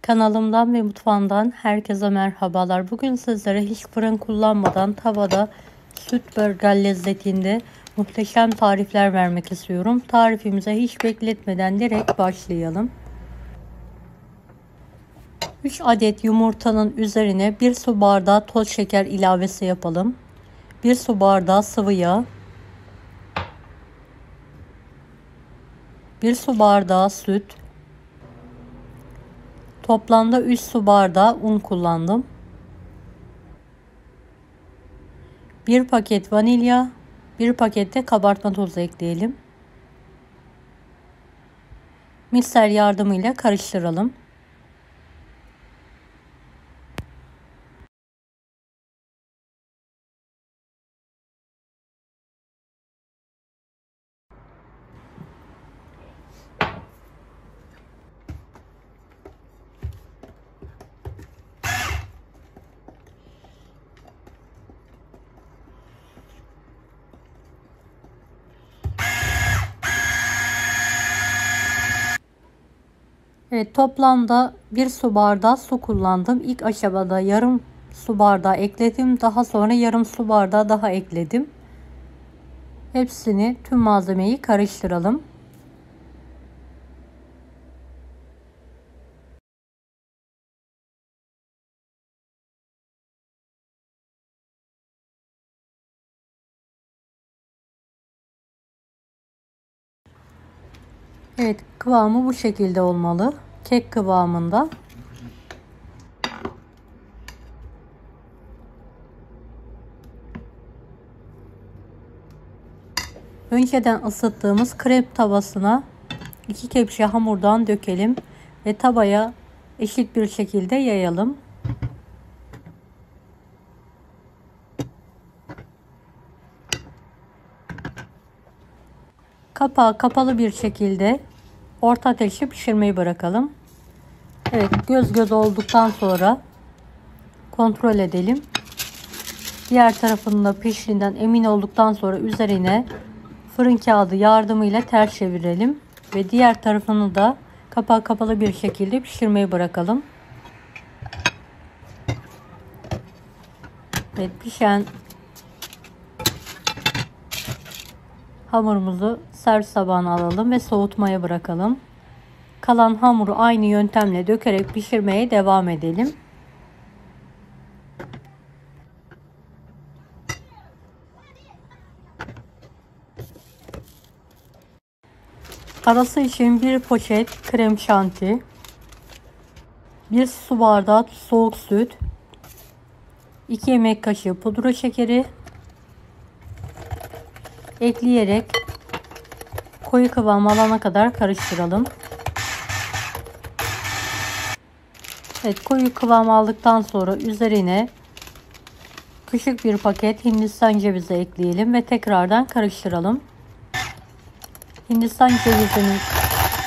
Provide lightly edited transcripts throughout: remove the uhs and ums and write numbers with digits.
Kanalımdan ve mutfağımdan herkese merhabalar. Bugün sizlere hiç fırın kullanmadan tavada süt burger lezzetinde muhteşem tarifler vermek istiyorum. Tarifimize hiç bekletmeden direkt başlayalım. 3 adet yumurtanın üzerine 1 su bardağı toz şeker ilavesi yapalım. 1 su bardağı sıvı yağ, 1 su bardağı süt, toplamda 3 su bardağı un kullandım. 1 paket vanilya, 1 paket de kabartma tozu ekleyelim. Mikser yardımıyla karıştıralım. Evet, toplamda 1 su bardağı su kullandım. İlk aşamada yarım su bardağı ekledim. Daha sonra yarım su bardağı daha ekledim. Hepsini, tüm malzemeyi karıştıralım. Evet, kıvamı bu şekilde olmalı. Kek kıvamında. Önceden ısıttığımız krep tavasına 2 kepçe hamurdan dökelim ve tavaya eşit bir şekilde yayalım. Kapağı kapalı bir şekilde orta ateşte pişirmeyi bırakalım. Evet, göz göz olduktan sonra kontrol edelim. Diğer tarafının da piştiğinden emin olduktan sonra üzerine fırın kağıdı yardımıyla ters çevirelim ve diğer tarafını da kapağı kapalı bir şekilde pişirmeyi bırakalım. Evet, pişen hamurumuzu servis tabağına alalım ve soğutmaya bırakalım. Kalan hamuru aynı yöntemle dökerek pişirmeye devam edelim. Arası için 1 poşet krem şanti, 1 su bardağı soğuk süt, 2 yemek kaşığı pudra şekeri ekleyerek koyu kıvam alana kadar karıştıralım. Evet, koyu kıvam aldıktan sonra üzerine küçük bir paket Hindistan cevizi ekleyelim ve tekrardan karıştıralım. Hindistan cevizinin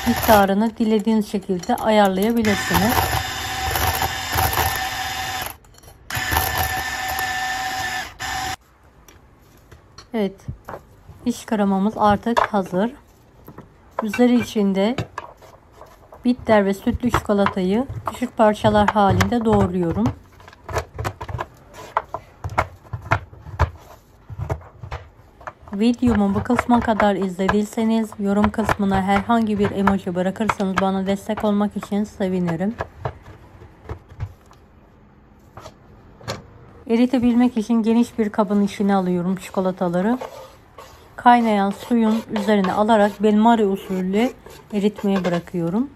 miktarını dilediğiniz şekilde ayarlayabilirsiniz. Evet, iç kremamız artık hazır. Üzeri içinde bitter ve sütlü çikolatayı küçük parçalar halinde doğruyorum. Videomu bu kısma kadar izlediyseniz yorum kısmına herhangi bir emoji bırakırsanız bana destek olmak için sevinirim. Eritebilmek için geniş bir kabın içine alıyorum çikolataları. Kaynayan suyun üzerine alarak benmari usulü eritmeye bırakıyorum.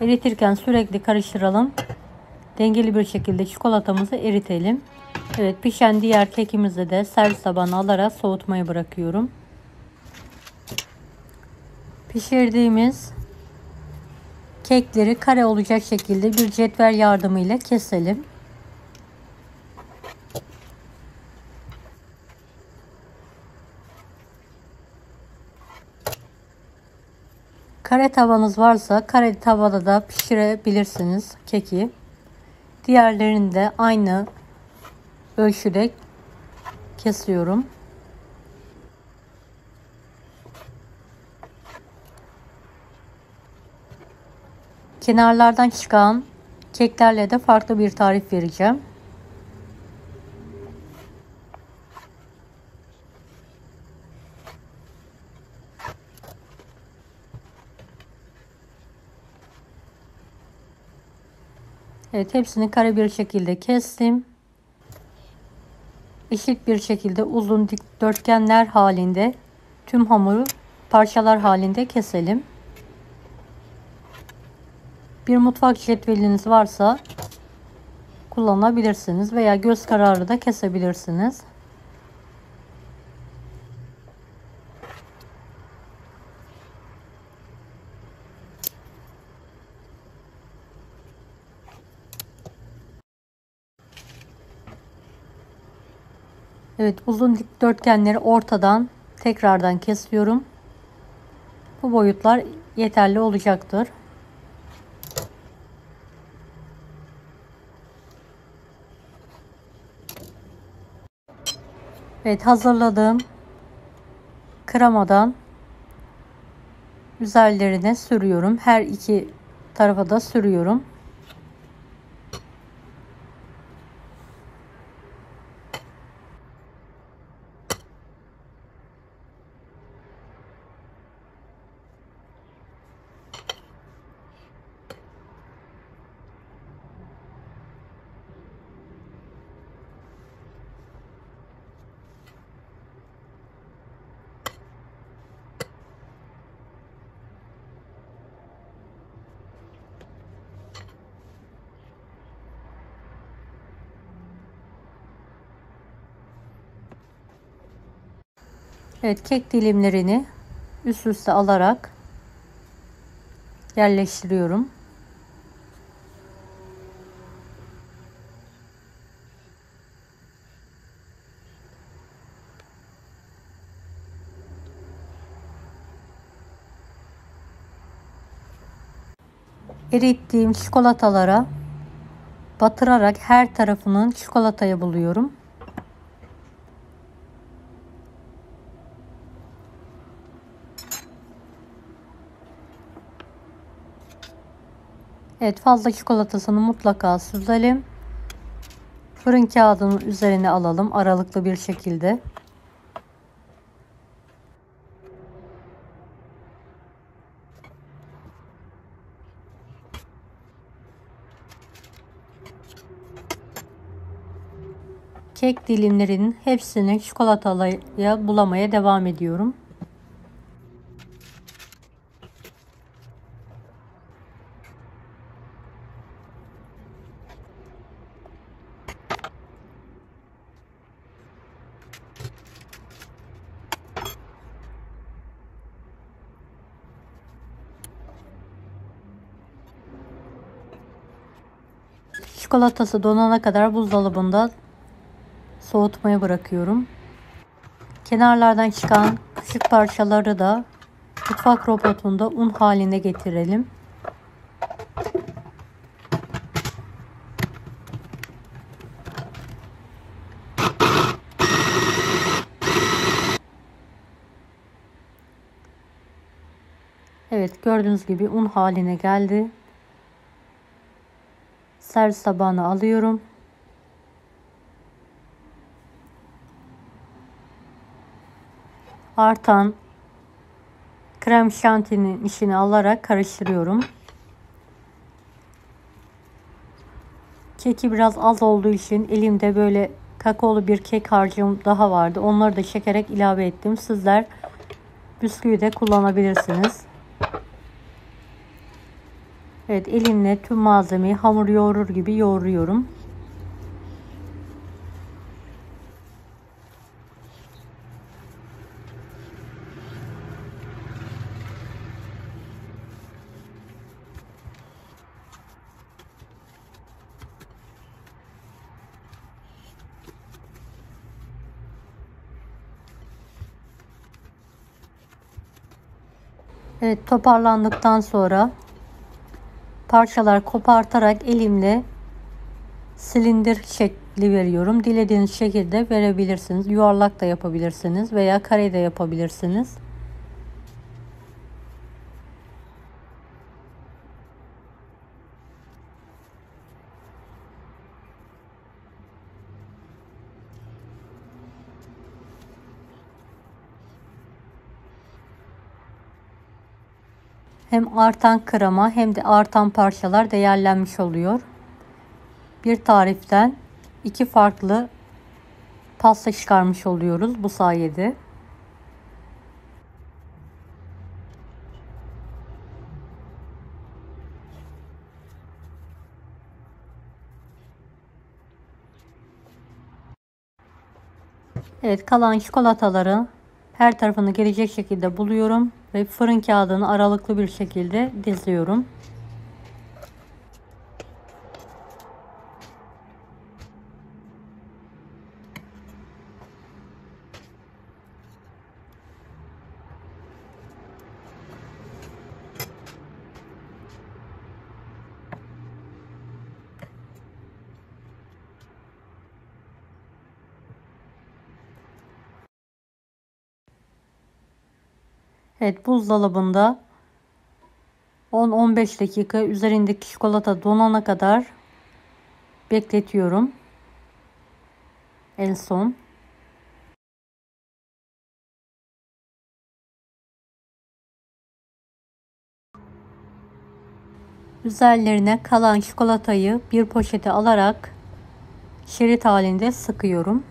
Eritirken sürekli karıştıralım. Dengeli bir şekilde çikolatamızı eritelim. Evet, pişen diğer kekimizi de servis tabağına alarak soğutmayı bırakıyorum. Pişirdiğimiz kekleri kare olacak şekilde bir cetvel yardımıyla keselim. Kare tavanız varsa kare tavada da pişirebilirsiniz keki. Diğerlerini de aynı ölçüde kesiyorum. Kenarlardan çıkan Keklerle de farklı bir tarif vereceğim. Evet, hepsini kare bir şekilde kestim. Eşit bir şekilde uzun dikdörtgenler halinde tüm hamuru parçalar halinde keselim. Bir mutfak cetveliniz varsa kullanabilirsiniz veya göz kararı da kesebilirsiniz. Evet, uzun dikdörtgenleri ortadan tekrardan kesiyorum. Bu boyutlar yeterli olacaktır. Evet, hazırladığım kremadan üzerlerine sürüyorum. Her iki tarafa da sürüyorum. Evet, kek dilimlerini üst üste alarak yerleştiriyorum. Erittiğim çikolatalara batırarak her tarafının çikolataya buluyorum. Evet, fazla çikolatasını mutlaka süzelim. Fırın kağıdının üzerine alalım aralıklı bir şekilde. Kek dilimlerinin hepsini çikolataya bulamaya devam ediyorum. Çikolatası donana kadar buzdolabında soğutmaya bırakıyorum. Kenarlardan çıkan küçük parçaları da mutfak robotunda un haline getirelim. Evet, gördüğünüz gibi un haline geldi. Servis tabağına alıyorum. Artan krem şantinin içine alarak karıştırıyorum. Keki biraz az olduğu için elimde böyle kakaolu bir kek harcım daha vardı. Onları da çekerek ilave ettim. Sizler bisküvi de kullanabilirsiniz. Evet, elimle tüm malzemeyi hamur yoğurur gibi yoğuruyorum. Evet, toparlandıktan sonra parçalar kopartarak elimle silindir şekli veriyorum. Dilediğiniz şekilde verebilirsiniz. Yuvarlak da yapabilirsiniz veya kare de yapabilirsiniz. Hem artan krema hem de artan parçalar değerlenmiş oluyor. Bir tariften iki farklı pasta çıkarmış oluyoruz bu sayede. Evet, kalan çikolataları her tarafını gelecek şekilde buluyorum ve fırın kağıdını aralıklı bir şekilde diziyorum. Evet, buzdolabında 10-15 dakika üzerindeki çikolata donana kadar bekletiyorum. En son. Üzerlerine kalan çikolatayı bir poşete alarak şerit halinde sıkıyorum.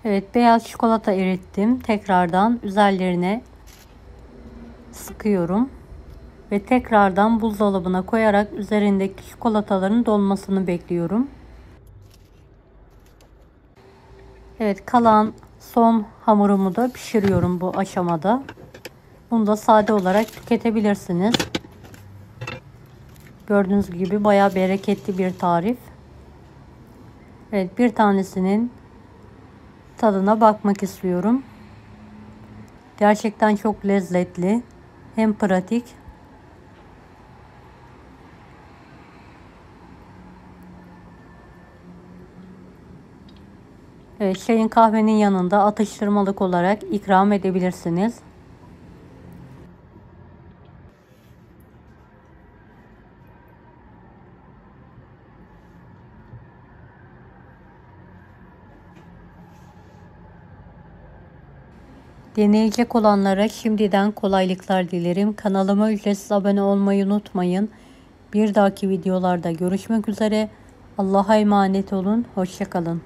Evet, beyaz çikolata erittim. Tekrardan üzerlerine sıkıyorum ve tekrardan buzdolabına koyarak üzerindeki çikolataların donmasını bekliyorum. Evet, kalan son hamurumu da pişiriyorum bu aşamada. Bunu da sade olarak tüketebilirsiniz. Gördüğünüz gibi bayağı bereketli bir tarif. Evet, bir tanesinin tadına bakmak istiyorum. Gerçekten çok lezzetli. Hem pratik. Evet, çayın kahvenin yanında atıştırmalık olarak ikram edebilirsiniz. Deneyecek olanlara şimdiden kolaylıklar dilerim. Kanalıma ücretsiz abone olmayı unutmayın. Bir dahaki videolarda görüşmek üzere. Allah'a emanet olun. Hoşça kalın.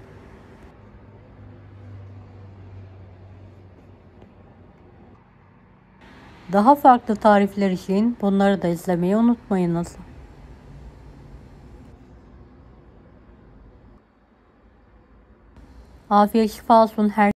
Daha farklı tarifler için bunları da izlemeyi unutmayınız. Afiyet şifa olsun.